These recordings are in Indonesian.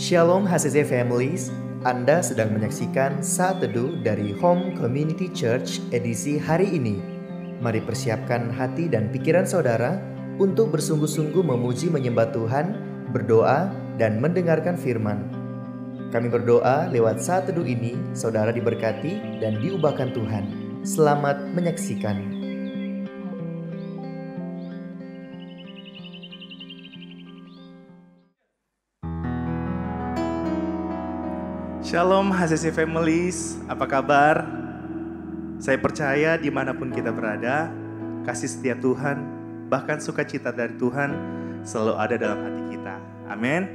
Shalom HCC Families, Anda sedang menyaksikan Saat Teduh dari Home Community Church edisi hari ini. Mari persiapkan hati dan pikiran saudara untuk bersungguh-sungguh memuji menyembah Tuhan, berdoa, dan mendengarkan firman. Kami berdoa lewat Saat Teduh ini, saudara diberkati dan diubahkan Tuhan. Selamat menyaksikan. Shalom HCC Families, apa kabar? Saya percaya dimanapun kita berada, kasih setia Tuhan, bahkan sukacita dari Tuhan selalu ada dalam hati kita. Amin.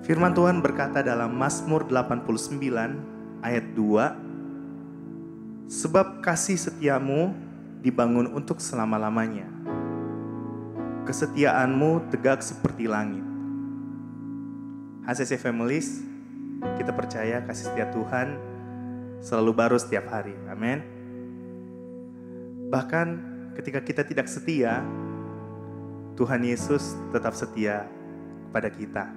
Firman Tuhan berkata dalam Mazmur 89 ayat 2, sebab kasih setiamu dibangun untuk selama-lamanya, kesetiaanmu tegak seperti langit. HCC Families, kita percaya kasih setia Tuhan selalu baru setiap hari. Amin. Bahkan ketika kita tidak setia, Tuhan Yesus tetap setia kepada kita.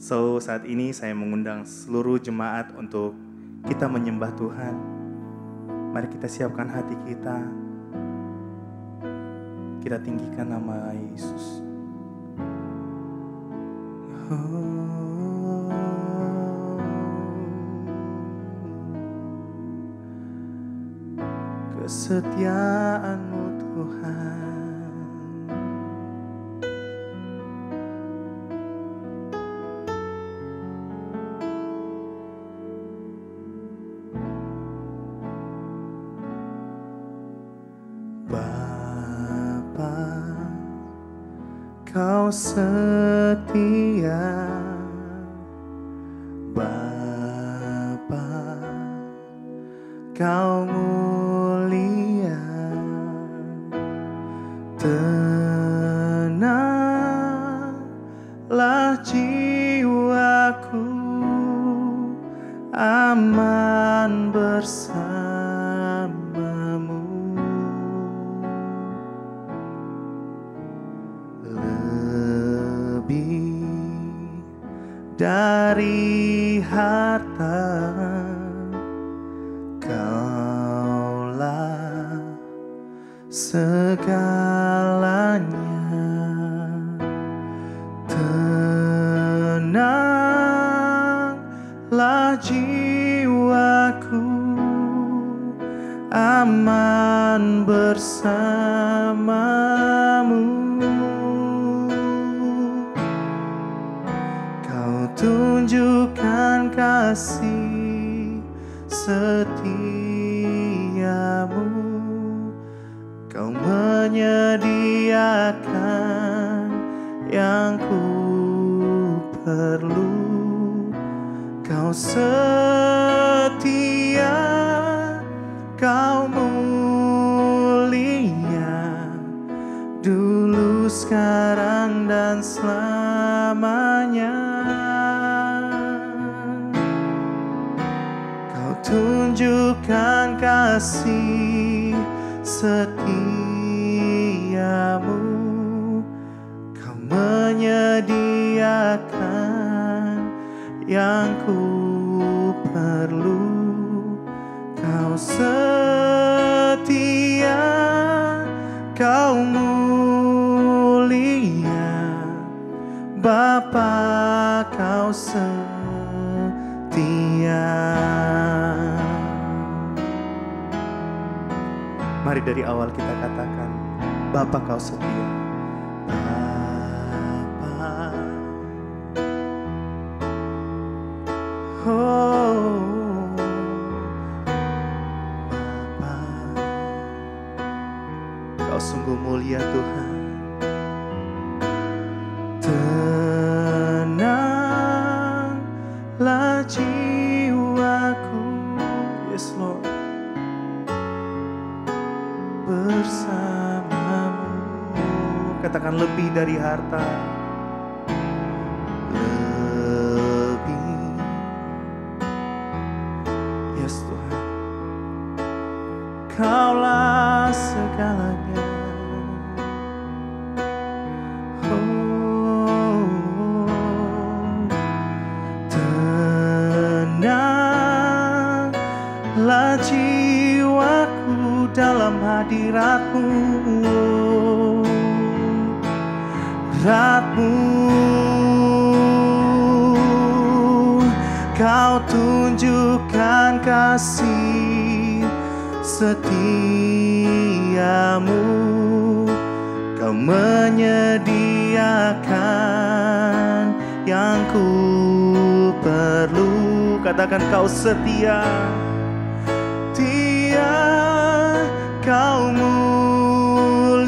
So, saat ini saya mengundang seluruh jemaat untuk kita menyembah Tuhan. Mari kita siapkan hati kita. Kita tinggikan nama Yesus. Kesetiaan-Mu Tuhan, Bapa, Kau setia, Bapa, Kau mulia, tenanglah jiwaku, aman bersamamu. Dari harta, Kaulah segalanya. Tenanglah jiwaku, aman bersamamu. Tunjukkan kasih setiamu, Kau menyediakan yang ku perlu. Kau setia, Kau mulia, dulu, sekarang, dan selamanya. Tunjukkan kasih setiamu, Kau menyediakan yang ku perlu. Kau setia, Kau mulia, Bapa, Kau setia. Mari dari awal kita katakan, Bapa, Kau setia. Bapa, oh, Bapa, Kau sungguh mulia Tuhan. Tenanglah jiwaku, yes Lord, bersamamu. Katakan lebih dari harta, lebih, yes Tuhan, Kaulah segalanya. Oh, dalam hadirat-Mu, Kau tunjukkan kasih setiamu, Kau menyediakan yang ku perlu. Katakan Kau setia, Kau mulia,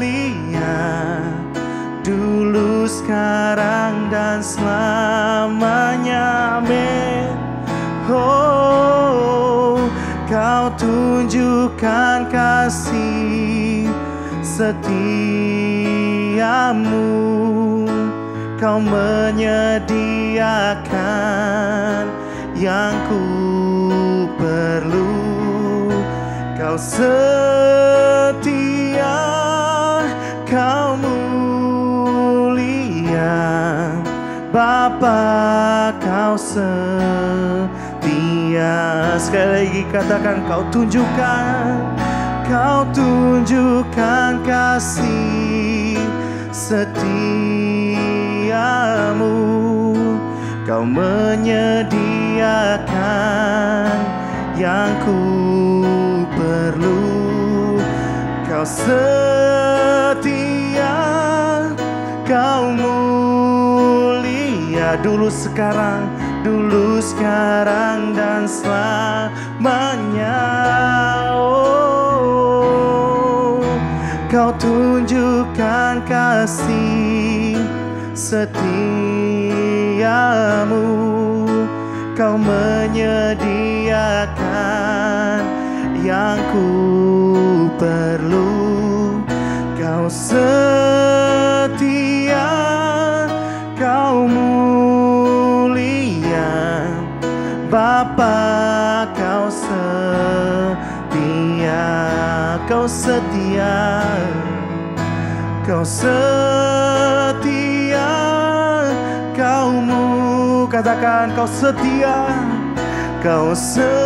dulu, sekarang, dan selamanya. Amin. Oh, Kau tunjukkan kasih setiamu, Kau menyediakan yang ku perlu. Kau setia, Kau mulia, Bapa, Kau setia. Sekali lagi katakan, Kau tunjukkan kasih setiamu, Kau menyediakan yang ku perlu. Kau setia, Kau mulia, dulu, sekarang, dan selamanya. Oh, Kau tunjukkan kasih setiamu, Kau menyediakan yang ku perlu. Kau setia, Kau mulia, Bapa, Kau setia. Kau setia, Kau setia, katakan Kau setia, Kau setia,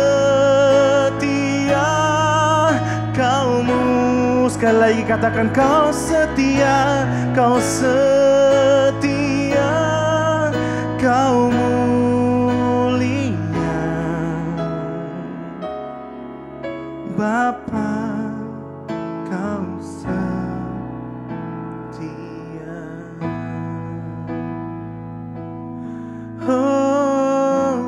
Kau-Mu. Sekali lagi katakan Kau setia, Kau setia, Kau mulia, Bapa, Kau setia. Oh,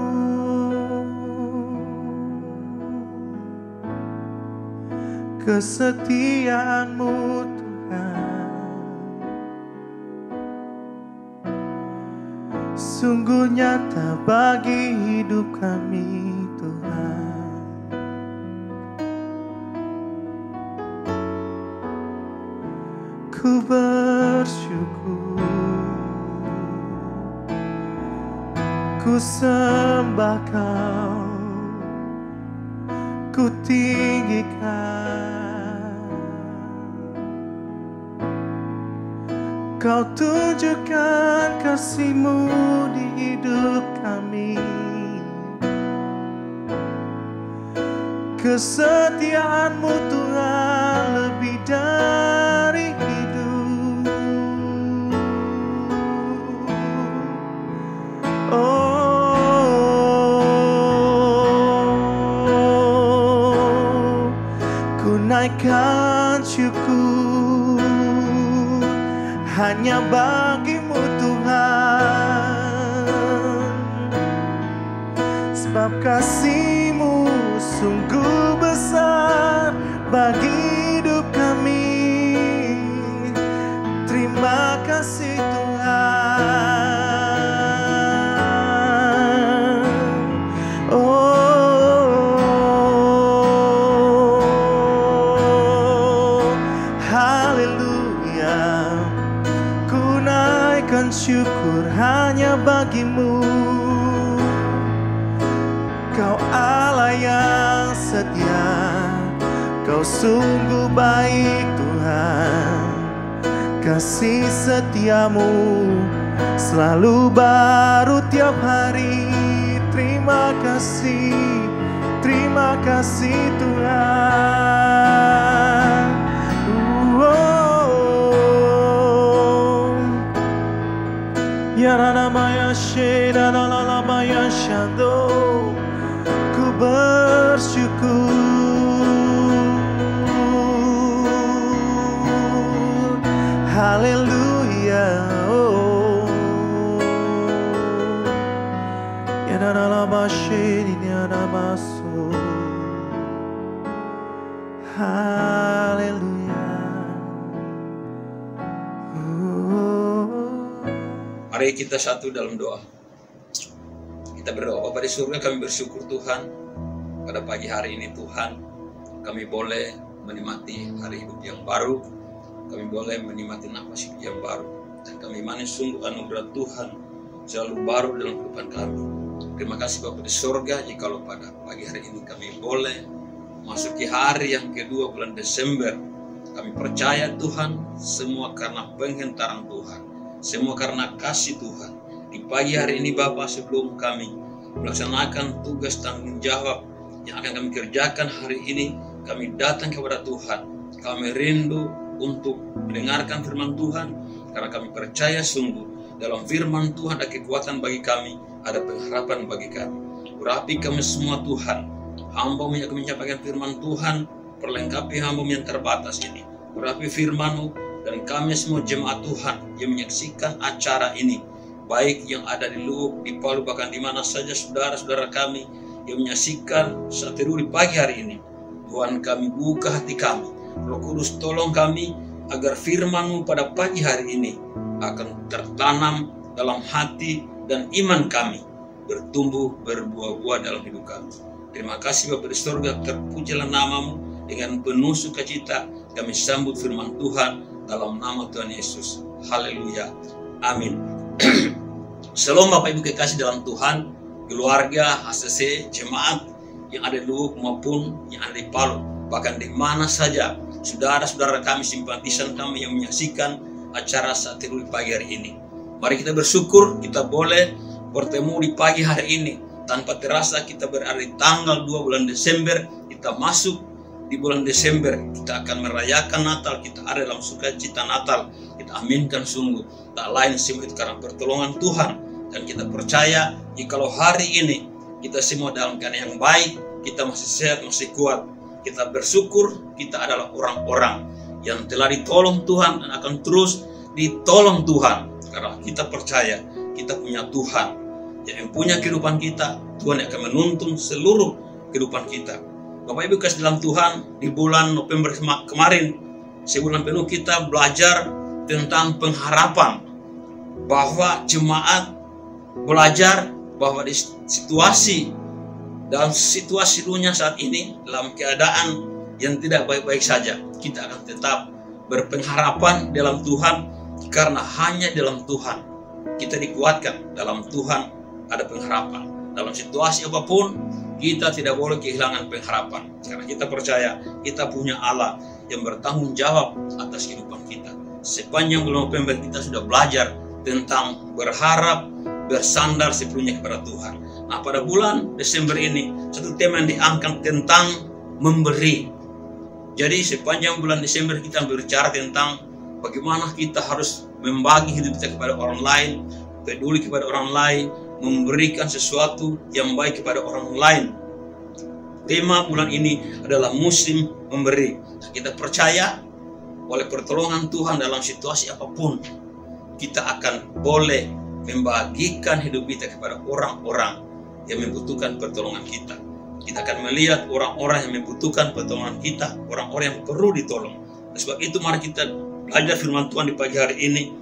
kesetiaan-Mu Tuhan sungguh nyata bagi hidup kami Tuhan. Ku bersyukur, ku sembah Kau, ku tinggikan. Kau tunjukkan kasih-Mu di hidup kami. Kesetiaan-Mu Tuhan lebih dari hidup. Oh, ku naikkan syukur hanya bagi-Mu Tuhan, sebab kasih-Mu sungguh besar bagi hidup kami. Terima kasih Tuhan. Oh, haleluya. Ku naikkan syukur hanya bagi-Mu. Kau Allah yang setia, Kau sungguh baik Tuhan. Kasih setiamu selalu baru tiap hari. Terima kasih Tuhan. Haleluya. Oh. Ya dalam ini ada masuk. Haleluya. Mari kita satu dalam doa. Kita berdoa. Bapa di surga, kami bersyukur Tuhan pada pagi hari ini Tuhan, kami boleh menikmati hari hidup yang baru, kami boleh menikmati nafas hidup yang baru, dan kami manis sungguh anugerah Tuhan selalu baru dalam kehidupan kami. Terima kasih Bapa di surga, jikalau pada pagi hari ini kami boleh masuki hari yang kedua bulan Desember. Kami percaya Tuhan, semua karena penghentaran Tuhan, semua karena kasih Tuhan. Di pagi hari ini Bapa, sebelum kami melaksanakan tugas tanggung jawab yang akan kami kerjakan hari ini, kami datang kepada Tuhan. Kami rindu untuk mendengarkan firman Tuhan, karena kami percaya sungguh dalam firman Tuhan ada kekuatan bagi kami, ada pengharapan bagi kami. Urapi kami semua Tuhan, hamba-Mu yang akan menyampaikan firman Tuhan, perlengkapi hamba-Mu yang terbatas ini. Urapi firman-Mu dan kami semua jemaat Tuhan yang menyaksikan acara ini, baik yang ada di Luwuk, di Palu, bahkan di mana saja saudara-saudara kami yang menyaksikan saat teduh di pagi hari ini. Tuhan, kami buka hati kami. Roh Kudus, tolong kami agar firman-Mu pada pagi hari ini akan tertanam dalam hati dan iman kami, bertumbuh berbuah-buah dalam hidup kami. Terima kasih Bapa di surga, terpujilah nama-Mu. Dengan penuh sukacita kami sambut firman Tuhan dalam nama Tuhan Yesus. Haleluya. Amin. Shalom Bapak Ibu kekasih dalam Tuhan, keluarga HCC, jemaat yang ada di Luwuk maupun yang ada di Palu, bahkan di mana saja saudara-saudara kami, simpatisan kami yang menyaksikan acara saat teduh di pagi hari ini. Mari kita bersyukur kita boleh bertemu di pagi hari ini. Tanpa terasa kita berada di tanggal 2 bulan Desember, kita masuk di bulan Desember, kita akan merayakan Natal, kita ada dalam sukacita Natal. Kita aminkan sungguh, tak lain semua itu karena pertolongan Tuhan. Dan kita percaya jikalau hari ini kita semua dalam keadaan yang baik, kita masih sehat, masih kuat, kita bersyukur kita adalah orang-orang yang telah ditolong Tuhan dan akan terus ditolong Tuhan. Karena kita percaya kita punya Tuhan yang punya kehidupan kita. Tuhan yang akan menuntun seluruh kehidupan kita. Bapak Ibu kasih dalam Tuhan, di bulan November kemarin, sebulan penuh kita belajar tentang pengharapan, bahwa jemaat belajar bahwa di dalam situasi dunia saat ini, dalam keadaan yang tidak baik-baik saja, kita akan tetap berpengharapan dalam Tuhan, karena hanya dalam Tuhan kita dikuatkan. Dalam Tuhan ada pengharapan. Dalam situasi apapun kita tidak boleh kehilangan pengharapan, karena kita percaya kita punya Allah yang bertanggung jawab atas kehidupan kita. Sepanjang bulan November kita sudah belajar tentang berharap, bersandar sepenuhnya kepada Tuhan. Nah, pada bulan Desember ini satu tema yang diangkat tentang memberi. Jadi sepanjang bulan Desember kita berbicara tentang bagaimana kita harus membagi hidup kita kepada orang lain, peduli kepada orang lain, memberikan sesuatu yang baik kepada orang lain. Tema bulan ini adalah musim memberi. Kita percaya oleh pertolongan Tuhan dalam situasi apapun, kita akan boleh membagikan hidup kita kepada orang-orang yang membutuhkan pertolongan kita. Kita akan melihat orang-orang yang membutuhkan pertolongan kita, orang-orang yang perlu ditolong. Dan sebab itu mari kita belajar firman Tuhan di pagi hari ini.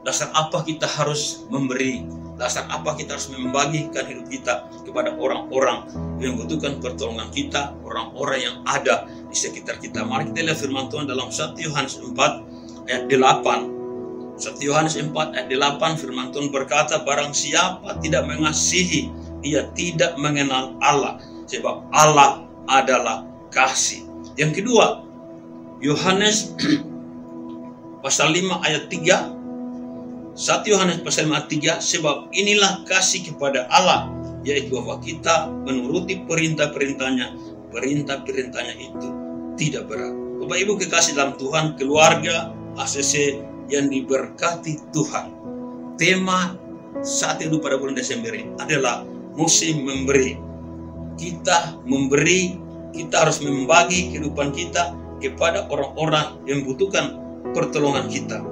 Dasar apa kita harus memberi? Dasar apa kita harus membagikan hidup kita kepada orang-orang yang membutuhkan pertolongan kita, orang-orang yang ada di sekitar kita. Mari kita lihat firman Tuhan dalam 1 Yohanes 4 ayat 8. 1 Yohanes 4 ayat 8, firman Tuhan berkata, barang siapa tidak mengasihi, ia tidak mengenal Allah, sebab Allah adalah kasih. Yang kedua, Yohanes pasal 5 ayat 3. 1 Yohanes pasal 5 ayat 3, sebab inilah kasih kepada Allah, yaitu bahwa kita menuruti perintah-perintahnya. Perintah-perintahnya itu tidak berat. Bapak Ibu kekasih dalam Tuhan, keluarga HCC yang diberkati Tuhan, tema saat itu pada bulan Desember ini adalah musim memberi. Kita memberi, kita harus membagi kehidupan kita kepada orang-orang yang membutuhkan pertolongan kita.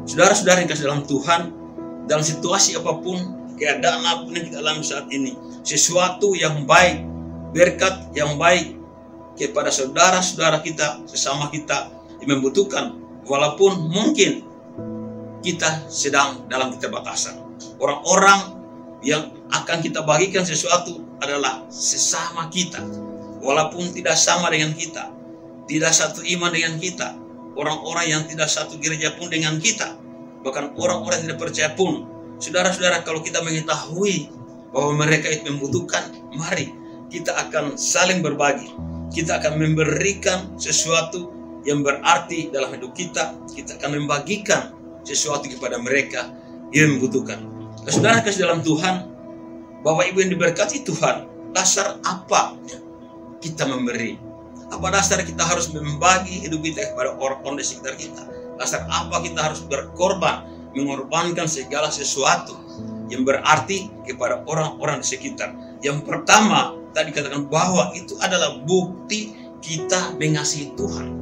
Saudara-saudara yang kasih dalam Tuhan, dalam situasi apapun, keadaan apapun yang kita alami saat ini, sesuatu yang baik, berkat yang baik kepada saudara-saudara kita, sesama kita yang membutuhkan, walaupun mungkin kita sedang dalam keterbatasan. Orang-orang yang akan kita bagikan sesuatu adalah sesama kita, walaupun tidak sama dengan kita, tidak satu iman dengan kita, orang-orang yang tidak satu gereja pun dengan kita, bahkan orang-orang yang tidak percaya pun. Saudara-saudara, kalau kita mengetahui bahwa mereka itu membutuhkan, mari kita akan saling berbagi. Kita akan memberikan sesuatu yang berarti dalam hidup kita. Kita akan membagikan sesuatu kepada mereka yang membutuhkan. Saudara kasih dalam Tuhan, Bapak Ibu yang diberkati Tuhan, dasar apa kita memberi? Apa dasar kita harus membagi hidup kita kepada orang-orang di sekitar kita? Dasar apa kita harus berkorban, mengorbankan segala sesuatu yang berarti kepada orang-orang di sekitar? Yang pertama, tadi katakan bahwa itu adalah bukti kita mengasihi Tuhan.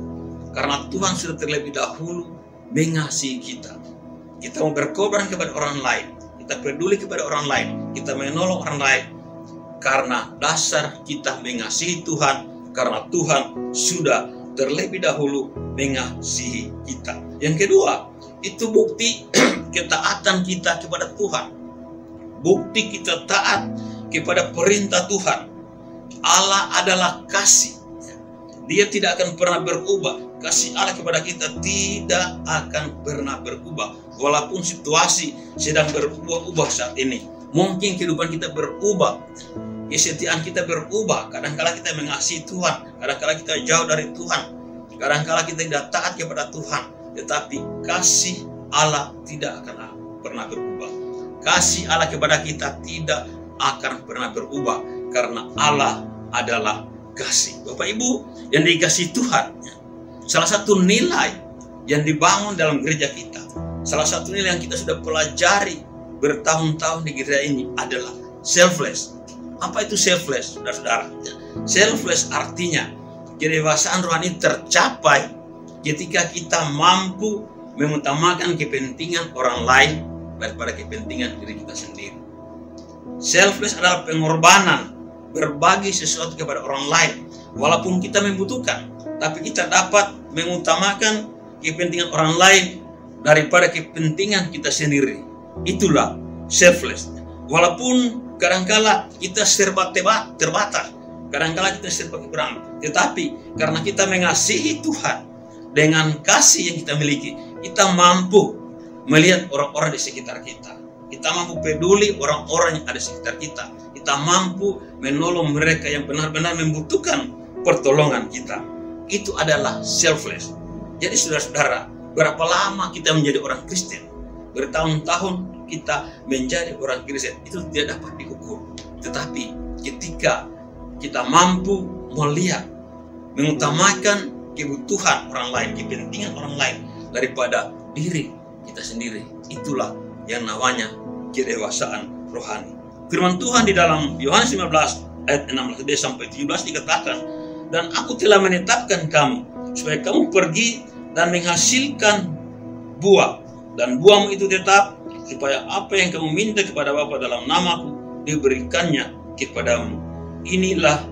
Karena Tuhan sudah terlebih dahulu mengasihi kita. Kita mau berkorban kepada orang lain, kita peduli kepada orang lain, kita menolong orang lain, karena dasar kita mengasihi Tuhan, karena Tuhan sudah terlebih dahulu mengasihi kita. Yang kedua, itu bukti ketaatan kita kepada Tuhan. Bukti kita taat kepada perintah Tuhan. Allah adalah kasih. Dia tidak akan pernah berubah. Kasih Allah kepada kita tidak akan pernah berubah. Walaupun situasi sedang berubah-ubah saat ini. Mungkin kehidupan kita berubah. Kesetiaan kita berubah. Kadang-kala kita mengasihi Tuhan. Kadang-kala kita jauh dari Tuhan. Kadang-kala kita tidak taat kepada Tuhan. Tetapi kasih Allah tidak akan pernah berubah. Kasih Allah kepada kita tidak akan pernah berubah. Karena Allah adalah kasih. Bapak Ibu yang dikasihi Tuhan, salah satu nilai yang dibangun dalam gereja kita, salah satu nilai yang kita sudah pelajari bertahun-tahun di gereja ini adalah selfless. Apa itu selfless, saudara-saudara? Selfless artinya kedewasaan rohani tercapai ketika kita mampu mengutamakan kepentingan orang lain daripada kepentingan diri kita sendiri. Selfless adalah pengorbanan, berbagi sesuatu kepada orang lain, walaupun kita membutuhkan, tapi kita dapat mengutamakan kepentingan orang lain daripada kepentingan kita sendiri. Itulah selfless. Walaupun kadangkala kita serba terbatas, kadangkala kita serba kekurangan, tetapi karena kita mengasihi Tuhan dengan kasih yang kita miliki, kita mampu melihat orang-orang di sekitar kita. Kita mampu peduli orang-orang yang ada di sekitar kita. Kita mampu menolong mereka yang benar-benar membutuhkan pertolongan kita. Itu adalah selfless. Jadi saudara-saudara, berapa lama kita menjadi orang Kristen? Bertahun-tahun kita menjadi orang Kristen. Itu tidak dapat diukur. Tetapi ketika kita mampu melihat, mengutamakan kebutuhan orang lain, kepentingan orang lain daripada diri kita sendiri, itulah yang namanya kedewasaan rohani. Firman Tuhan di dalam Yohanes 15 ayat 16 sampai 17 dikatakan, dan aku telah menetapkan kamu supaya kamu pergi dan menghasilkan buah, dan buahmu itu tetap, supaya apa yang kamu minta kepada Bapa dalam namaku diberikannya kepadamu. Inilah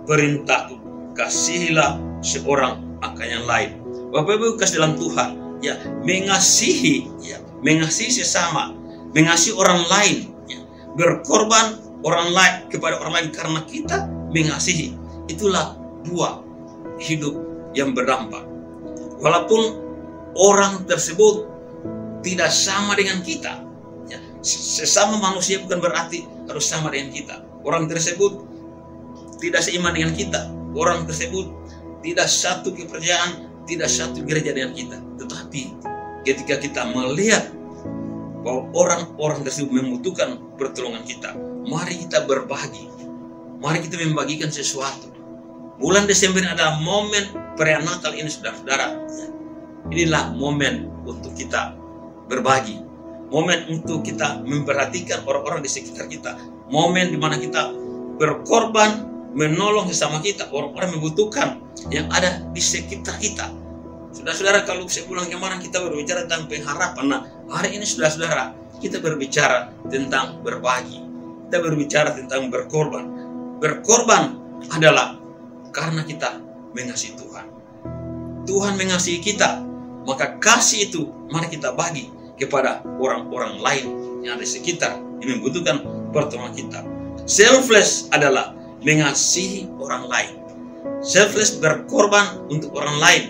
perintahku, kasihilah seorang akan yang lain. Bapak Ibu kasih dalam Tuhan, ya, mengasihi, ya, mengasihi sesama, mengasihi orang lain, ya, berkorban orang lain kepada orang lain karena kita mengasihi, itulah buah hidup yang berdampak. Walaupun orang tersebut tidak sama dengan kita, ya, sesama manusia bukan berarti harus sama dengan kita. Orang tersebut tidak seiman dengan kita, orang tersebut tidak satu kepercayaan, tidak satu gereja dengan kita. Tetapi ketika kita melihat bahwa orang-orang tersebut membutuhkan pertolongan kita, mari kita berbagi, mari kita membagikan sesuatu. Bulan Desember adalah momen perayaan Natal ini, saudara-saudara. Inilah momen untuk kita berbagi, momen untuk kita memperhatikan orang-orang di sekitar kita, momen di mana kita berkorban, menolong sesama kita, orang-orang membutuhkan yang ada di sekitar kita. Saudara-saudara, kalau sebulan kemarin kita berbicara tentang pengharapan, nah hari ini saudara-saudara kita berbicara tentang berbagi. Kita berbicara tentang berkorban. Berkorban adalah karena kita mengasihi Tuhan. Tuhan mengasihi kita, maka kasih itu mari kita bagi kepada orang-orang lain yang ada di sekitar yang membutuhkan pertolongan kita. Selfless adalah mengasihi orang lain. Selfless berkorban untuk orang lain.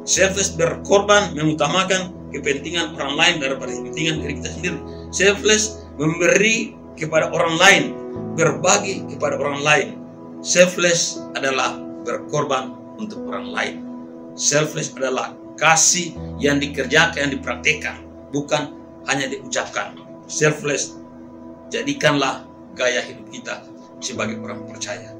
Selfless berkorban mengutamakan kepentingan orang lain daripada kepentingan diri kita sendiri. Selfless memberi kepada orang lain, berbagi kepada orang lain. Selfless adalah berkorban untuk orang lain. Selfless adalah kasih yang dikerjakan, yang dipraktekkan, bukan hanya diucapkan. Selfless, jadikanlah gaya hidup kita sebagai orang percaya.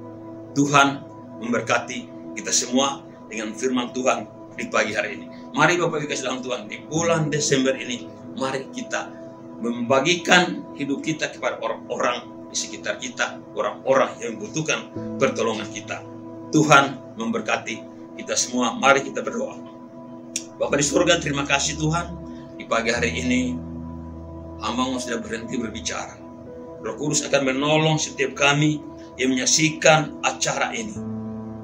Tuhan memberkati kita semua dengan firman Tuhan di pagi hari ini. Mari Bapak Ibu kasih dalam Tuhan, di bulan Desember ini, mari kita membagikan hidup kita kepada orang-orang di sekitar kita, orang-orang yang membutuhkan pertolongan kita. Tuhan memberkati kita semua. Mari kita berdoa. Bapa di surga, terima kasih Tuhan, di pagi hari ini hamba-Mu sudah berhenti berbicara. Roh Kudus akan menolong setiap kami yang menyaksikan acara ini,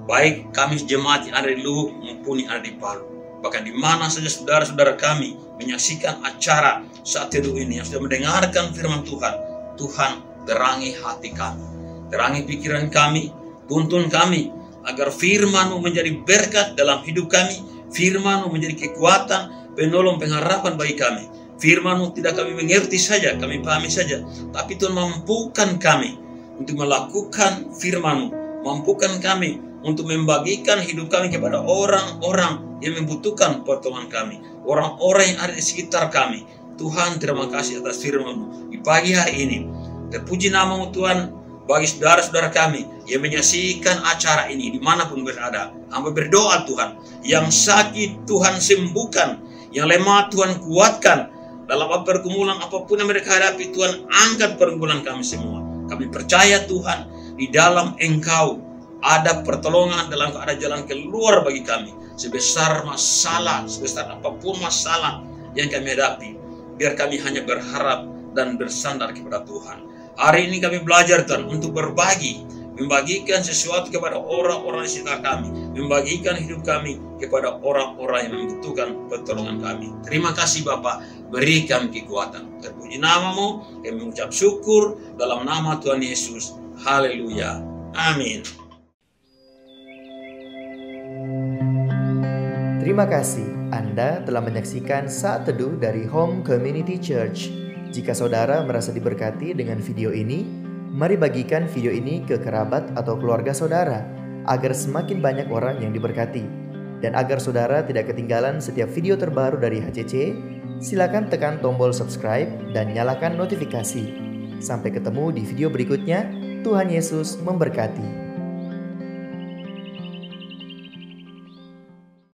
baik kami jemaat yang ada di Luhuk maupun yang ada di Palu. Bahkan di mana saja saudara-saudara kami menyaksikan acara saat teduh ini, yang sudah mendengarkan firman Tuhan, Tuhan terangi hati kami, terangi pikiran kami, tuntun kami, agar firman-Mu menjadi berkat dalam hidup kami, firman-Mu menjadi kekuatan, penolong, pengharapan bagi kami. Firman-Mu tidak kami mengerti saja, kami pahami saja, tapi Tuhan mampukan kami untuk melakukan firman-Mu, mampukan kami untuk membagikan hidup kami kepada orang-orang yang membutuhkan pertolongan kami, orang-orang yang ada di sekitar kami. Tuhan, terima kasih atas firman-Mu di pagi hari ini. Terpuji nama-Mu Tuhan, bagi saudara-saudara kami yang menyaksikan acara ini dimanapun berada. Hamba berdoa Tuhan, yang sakit Tuhan sembuhkan, yang lemah Tuhan kuatkan. Dalam pergumulan apapun yang mereka hadapi, Tuhan angkat pergumulan kami semua. Kami percaya Tuhan, di dalam Engkau ada pertolongan, dalam ada jalan keluar bagi kami. Sebesar masalah, sebesar apapun masalah yang kami hadapi, biar kami hanya berharap dan bersandar kepada Tuhan. Hari ini kami belajar Tuhan untuk berbagi, membagikan sesuatu kepada orang-orang di sekitar kami, membagikan hidup kami kepada orang-orang yang membutuhkan pertolongan kami. Terima kasih Bapa, beri kami kekuatan. Terpuji nama-Mu, kami mengucap syukur dalam nama Tuhan Yesus. Haleluya. Amin. Terima kasih Anda telah menyaksikan Saat Teduh dari Home Community Church. Jika saudara merasa diberkati dengan video ini, mari bagikan video ini ke kerabat atau keluarga saudara, agar semakin banyak orang yang diberkati. Dan agar saudara tidak ketinggalan setiap video terbaru dari HCC, silakan tekan tombol subscribe dan nyalakan notifikasi. Sampai ketemu di video berikutnya. Tuhan Yesus memberkati.